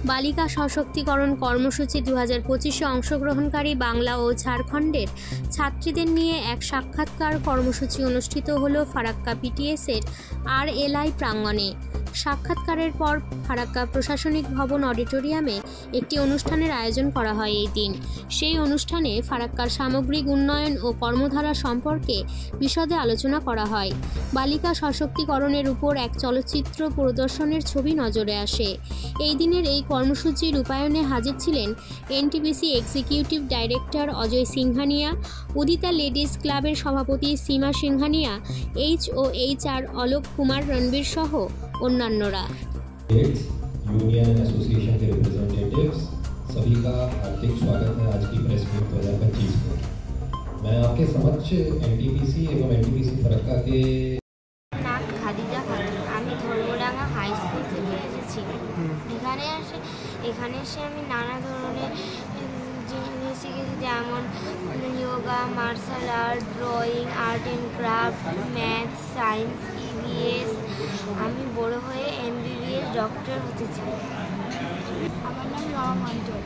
বালিকা সশক্তিকরণ কর্মসূচি 2025-এ অংশগ্রহণকারী বাংলা ও ঝাড়খণ্ডের ছাত্রীদের নিয়ে এক সাক্ষাৎকার কর্মসূচি অনুষ্ঠিত হলো ফারাক্কা পিটিএসের RLI প্রাঙ্গণে। সাক্ষাৎকারের পর ফারাক্কা প্রশাসনিক ভবন অডিটোরিয়ামে একটি অনুষ্ঠানের আয়োজন করা হয় এই দিন। সেই অনুষ্ঠানে ফারাক্কার সামগ্রিক উন্নয়ন ও কর্মধারা সম্পর্কে বিশদে আলোচনা করা হয়। বালিকা সশক্তিকরণের উপর এক চলচ্চিত্র প্রদর্শনের ছবি নজরে আসে। এই দিনের এই কর্মসূচি রূপায়ণে হাজির ছিলেন NTPC executive director Ajay Singhania, Udita ladies ক্লাবের সভাপতি সীমা সিংহানিয়া, HOHR অলোক কুমার রণবীর সহ অন্যান্যরা। यूनियन एसोसिएशन के रिप्रेजेंटेटिव्स सभी का हार्दिक स्वागत है आज की प्रेस मीट 2025 में। मैं आपके समक्ष NTPC एवं NTPC फरक्का के নাম খাদিজা খাতুন। আমি ধর্মডাঙ্গা হাই স্কুল থেকে এসেছি। এখানে এসে আমি নানা ধরনের জিনিস শিখেছি, যেমন yoga, martial art, drawing, art and craft, math, science, EVS। আমি বড় হয়ে MBBS ডক্টর হতে চাই। আমার নাম রমা মন্ডল।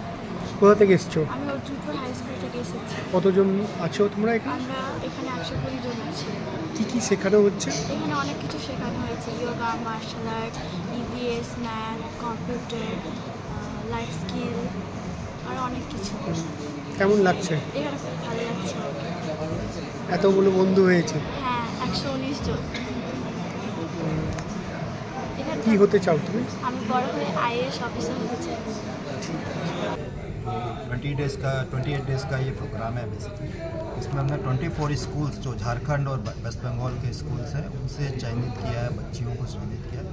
কোথা থেকে এসছো? আমি অর্জুনপুর হাই স্কুল থেকে এসেছি। কতজন আছো তোমরা এখানে? আমরা এখানে 120 জন আছি। কি কি শেখানো হচ্ছে? এখানে অনেক কিছু শেখানো হয়েছে, yoga, martial art, EVS, math, computer, life skill আর অনেক কিছু। কেমন লাগছে? এখানে খুব ভালো লাগছে। এতগুলো বন্ধু হয়েছে? হ্যাঁ, 119 জন। কি হতে চাও তুমি? আমি বড় হয়ে IAS অফিসার হতে চাই। 28 डेज़ का ये प्रोग्राम है बेसिकली। इसमें हमने 24 स्कूल्स जो झारखंड और वेस्ट बंगाल के स्कूल्स हैं उनसे चयनित किया है, बच्चियों को चयनित किया है।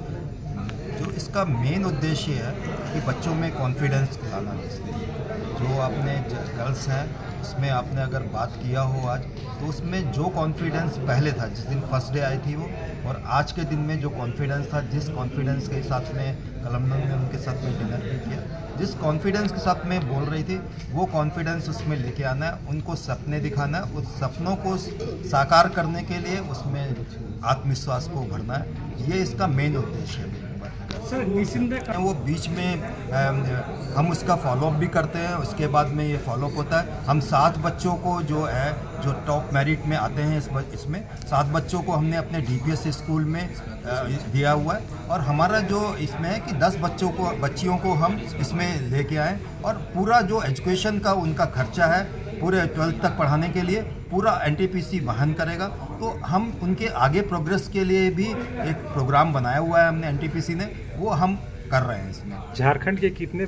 जो इसका मेन उद्देश्य है कि बच्चों में कॉन्फिडेंस लाना। बेसिकली जो आपने गर्ल्स हैं उसमें आपने अगर बात किया हो आज, तो उसमें जो कॉन्फिडेंस पहले था जिस दिन फर्स्ट डे आई थी वो, और आज के दिन में जो कॉन्फिडेंस था, जिस कॉन्फिडेंस के साथ में कलमनम में उनके साथ में डिनर भी किया, जिस कॉन्फिडेंस के साथ में बोल रही थी वो कॉन्फिडेंस उसमें लेके आना है, उनको सपने दिखाना है, उस सपनों को साकार करने के लिए उसमें आत्मविश्वास को भरना है। ये इसका मेन उद्देश्य है। वो बीच में हम उसका फॉलोअप भी करते हैं, उसके बाद में ये फॉलोअप होता है। हम 7 बच्चों को जो है जो टॉप मेरिट में आते हैं इसमें 7 बच्चों को हमने अपने DPS स्कूल में दिया हुआ है, और हमारा जो इसमें है कि 10 बच्चियों को हम इसमें लेके आए, और पूरा जो एजुकेशन का उनका खर्चा है पूरे 12th तक पढ़ाने के लिए पूरा NTPC वहन करेगा। तो हम उनके आगे प्रोग्रेस के लिए भी एक प्रोग्राम बनाया हुआ है हमने NTPC ने, वो हम कर रहे हैं इसमें। झारखंड के कितने